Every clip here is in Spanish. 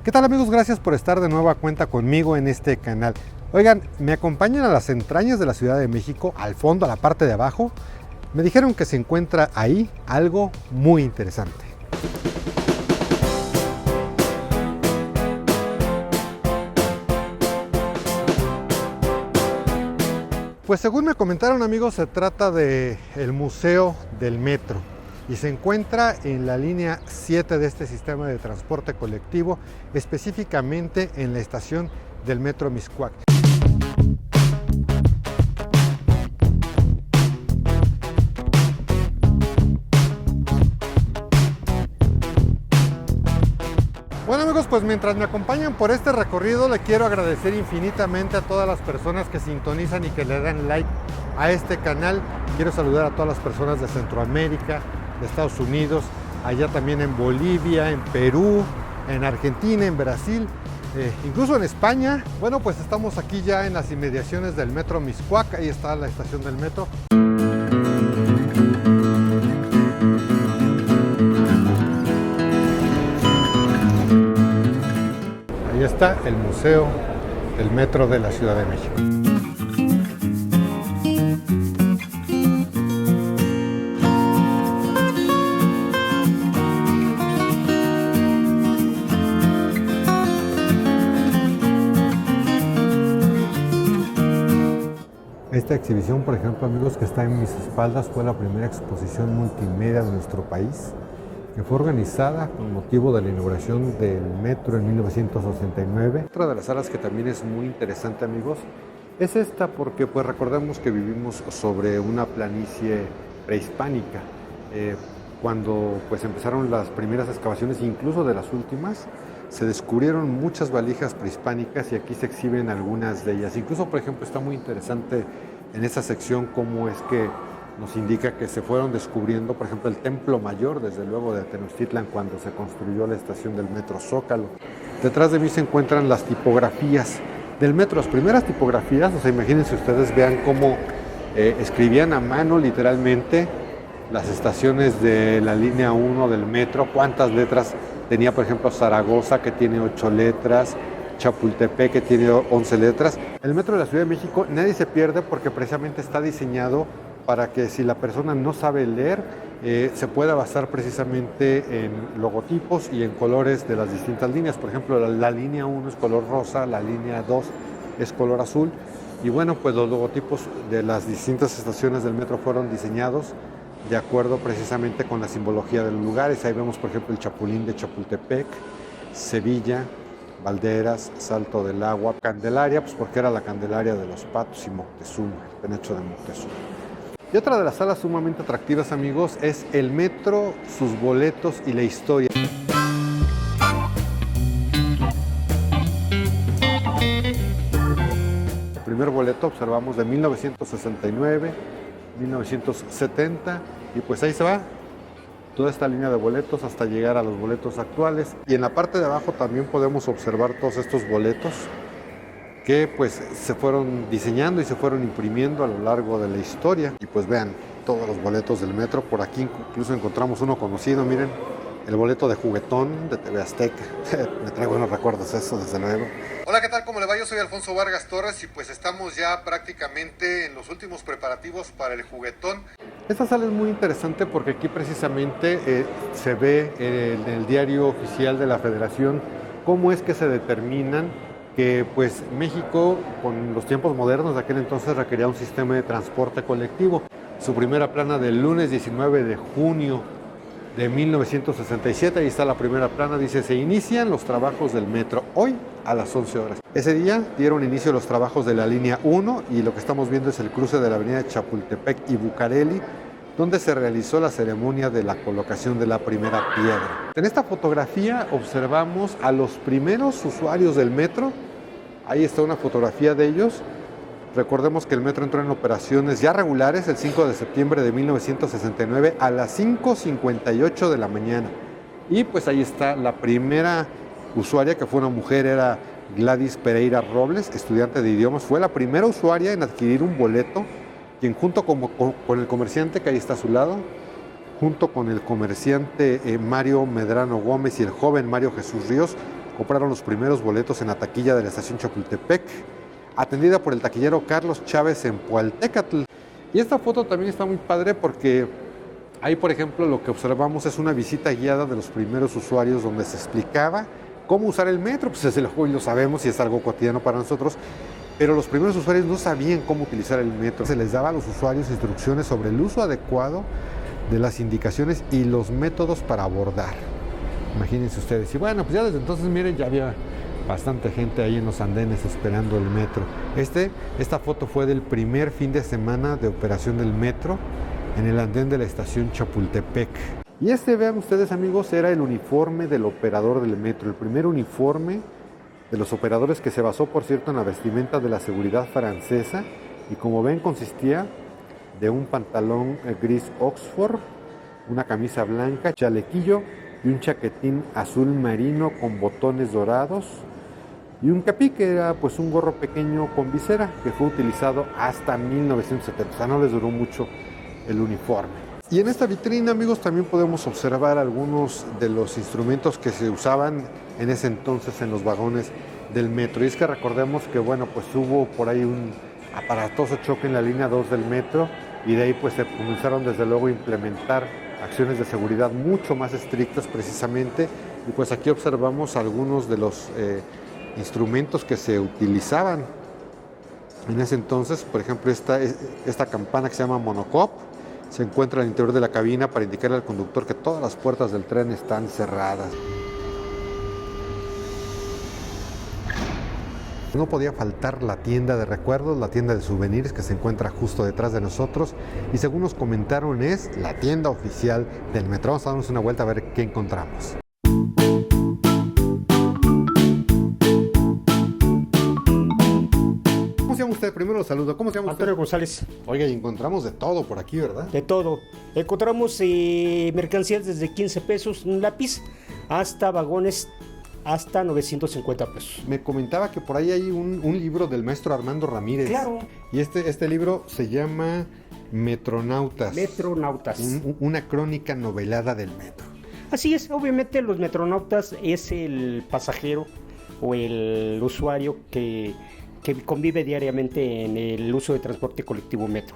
¿Qué tal amigos? Gracias por estar de nueva cuenta conmigo en este canal. Oigan, me acompañan a las entrañas de la Ciudad de México, al fondo, a la parte de abajo. Me dijeron que se encuentra ahí algo muy interesante. Pues según me comentaron amigos, se trata del Museo del Metro y se encuentra en la línea 7 de este sistema de transporte colectivo, específicamente en la estación del Metro Mixcoac. Bueno amigos, pues mientras me acompañan por este recorrido, le quiero agradecer infinitamente a todas las personas que sintonizan y que le dan like a este canal. Quiero saludar a todas las personas de Centroamérica, de Estados Unidos, allá también en Bolivia, en Perú, en Argentina, en Brasil, incluso en España. Bueno, pues estamos aquí ya en las inmediaciones del Metro Mixcoac, ahí está la estación del metro. Ahí está el Museo del Metro de la Ciudad de México. Esta exhibición, por ejemplo, amigos, que está en mis espaldas, fue la primera exposición multimedia de nuestro país, que fue organizada con motivo de la inauguración del metro en 1969. Otra de las salas que también es muy interesante, amigos, es esta porque pues recordemos que vivimos sobre una planicie prehispánica. Cuando pues empezaron las primeras excavaciones, incluso de las últimas, se descubrieron muchas valijas prehispánicas y aquí se exhiben algunas de ellas. Incluso, por ejemplo, está muy interesante en esta sección cómo es que nos indica que se fueron descubriendo, por ejemplo, el Templo Mayor, desde luego de Tenochtitlan, cuando se construyó la estación del Metro Zócalo. Detrás de mí se encuentran las tipografías del metro, las primeras tipografías. O sea, imagínense ustedes, vean cómo escribían a mano literalmente las estaciones de la línea 1 del metro, cuántas letras tenía, por ejemplo, Zaragoza, que tiene 8 letras, Chapultepec, que tiene 11 letras. El metro de la Ciudad de México nadie se pierde porque precisamente está diseñado para que si la persona no sabe leer, se pueda basar precisamente en logotipos y en colores de las distintas líneas. Por ejemplo, la línea 1 es color rosa, la línea 2 es color azul. Y bueno, pues los logotipos de las distintas estaciones del metro fueron diseñados de acuerdo precisamente con la simbología de los lugares. Ahí vemos, por ejemplo, el Chapulín de Chapultepec, Sevilla, Valderas, Salto del Agua, Candelaria, pues porque era la Candelaria de los Patos, y Moctezuma, el penacho de Moctezuma. Y otra de las salas sumamente atractivas, amigos, es el metro, sus boletos y la historia. El primer boleto observamos de 1969, 1970, y pues ahí se va toda esta línea de boletos hasta llegar a los boletos actuales. Y en la parte de abajo también podemos observar todos estos boletos que pues se fueron diseñando y se fueron imprimiendo a lo largo de la historia. Y pues vean todos los boletos del metro. Por aquí incluso encontramos uno conocido, miren, el boleto de Juguetón de TV Azteca. Me trae buenos recuerdos eso, desde luego. Hola, ¿qué tal? ¿Cómo le va? Yo soy Alfonso Vargas Torres y pues estamos ya prácticamente en los últimos preparativos para el Juguetón. Esta sala es muy interesante porque aquí precisamente se ve en el diario oficial de la Federación cómo es que se determinan que pues México, con los tiempos modernos de aquel entonces, requería un sistema de transporte colectivo. Su primera plana del lunes 19 de junio de 1967, ahí está la primera plana, dice: se inician los trabajos del metro hoy a las 11 horas. Ese día dieron inicio los trabajos de la línea 1 y lo que estamos viendo es el cruce de la avenida Chapultepec y Bucareli, donde se realizó la ceremonia de la colocación de la primera piedra. En esta fotografía observamos a los primeros usuarios del metro. Ahí está una fotografía de ellos. Recordemos que el metro entró en operaciones ya regulares el 5 de septiembre de 1969 a las 5:58 de la mañana. Y pues ahí está la primera usuaria, que fue una mujer, era Gladys Pereira Robles, estudiante de idiomas. Fue la primera usuaria en adquirir un boleto, quien junto con el comerciante que ahí está a su lado, junto con el comerciante Mario Medrano Gómez y el joven Mario Jesús Ríos, compraron los primeros boletos en la taquilla de la estación Chapultepec, atendida por el taquillero Carlos Chávez en Pualtécatl. Y esta foto también está muy padre porque ahí, por ejemplo, lo que observamos es una visita guiada de los primeros usuarios donde se explicaba cómo usar el metro. Pues desde luego lo sabemos y es algo cotidiano para nosotros, pero los primeros usuarios no sabían cómo utilizar el metro. Se les daba a los usuarios instrucciones sobre el uso adecuado de las indicaciones y los métodos para abordar. Imagínense ustedes. Y bueno, pues ya desde entonces, miren, ya había bastante gente ahí en los andenes esperando el metro. Esta foto fue del primer fin de semana de operación del metro en el andén de la estación Chapultepec. Y vean ustedes, amigos, era el uniforme del operador del metro, el primer uniforme de los operadores, que se basó, por cierto, en la vestimenta de la seguridad francesa, y como ven consistía de un pantalón gris Oxford, una camisa blanca, chalequillo y un chaquetín azul marino con botones dorados y un capí, que era pues un gorro pequeño con visera, que fue utilizado hasta 1970, o sea, no les duró mucho el uniforme. Y en esta vitrina, amigos, también podemos observar algunos de los instrumentos que se usaban en ese entonces en los vagones del metro. Y es que recordemos que, bueno, pues hubo por ahí un aparatoso choque en la línea 2 del metro, y de ahí pues se comenzaron desde luego a implementar acciones de seguridad mucho más estrictas precisamente. Y pues aquí observamos algunos de los instrumentos que se utilizaban en ese entonces. Por ejemplo, esta campana que se llama monocop se encuentra al interior de la cabina para indicarle al conductor que todas las puertas del tren están cerradas. No podía faltar la tienda de recuerdos, la tienda de souvenirs, que se encuentra justo detrás de nosotros, y según nos comentaron es la tienda oficial del metro. Vamos a darnos una vuelta a ver qué encontramos. ¿Cómo se llama usted? Primero lo saludo. ¿Cómo se llama usted? Antonio González. Oiga, y encontramos de todo por aquí, ¿verdad? De todo. Encontramos mercancías desde 15 pesos un lápiz hasta vagones hasta 950 pesos. Me comentaba que por ahí hay un libro del maestro Armando Ramírez. Claro. Y este libro se llama Metronautas. Metronautas. Una crónica novelada del metro. Así es, obviamente los metronautas es el pasajero o el usuario que convive diariamente en el uso de transporte colectivo metro.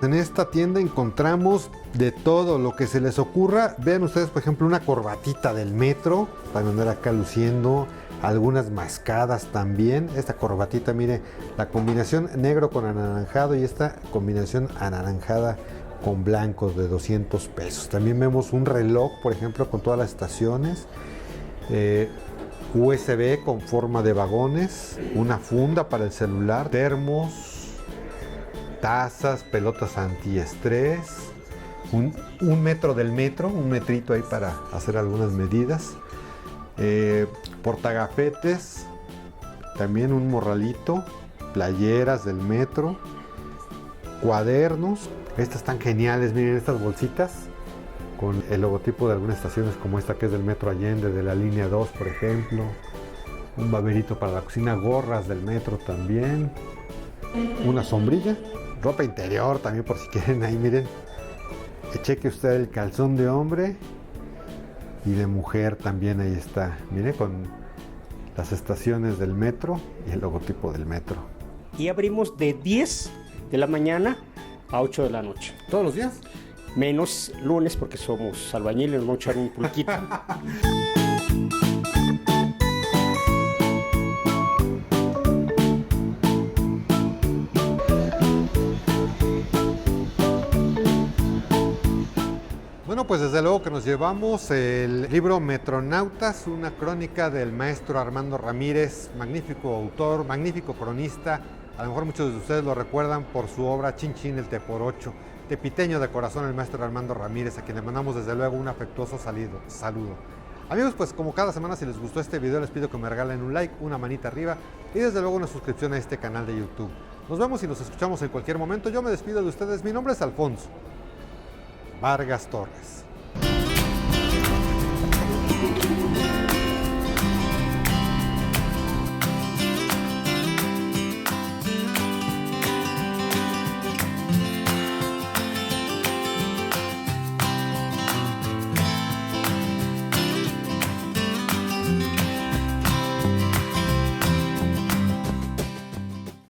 En esta tienda encontramos de todo lo que se les ocurra. Vean ustedes, por ejemplo, una corbatita del metro para andar acá luciendo, algunas mascadas también. Esta corbatita, mire, la combinación negro con anaranjado y esta combinación anaranjada con blanco de 200 pesos. También vemos un reloj, por ejemplo, con todas las estaciones, USB con forma de vagones, una funda para el celular, termos, tazas, pelotas antiestrés, un metro del metro, un metrito ahí para hacer algunas medidas, portagafetes, también un morralito, playeras del metro, cuadernos. Estas están geniales, miren estas bolsitas con el logotipo de algunas estaciones como esta que es del Metro Allende, de la línea 2, por ejemplo. Un baberito para la cocina, gorras del metro también, una sombrilla, ropa interior también por si quieren, ahí miren. Cheque usted el calzón de hombre y de mujer también, ahí está, mire, con las estaciones del metro y el logotipo del metro. Y abrimos de 10 de la mañana a 8 de la noche. ¿Todos los días? Menos lunes porque somos albañiles, nos vamos a echar un pulquito. Bueno, pues desde luego que nos llevamos el libro Metronautas, una crónica del maestro Armando Ramírez, magnífico autor, magnífico cronista. A lo mejor muchos de ustedes lo recuerdan por su obra Chin Chin el Teporocho. Tepiteño de corazón el maestro Armando Ramírez, a quien le mandamos desde luego un afectuoso saludo. Amigos, pues como cada semana, si les gustó este video, les pido que me regalen un like, una manita arriba y desde luego una suscripción a este canal de YouTube. Nos vemos y nos escuchamos en cualquier momento. Yo me despido de ustedes. Mi nombre es Alfonso Vargas Torres.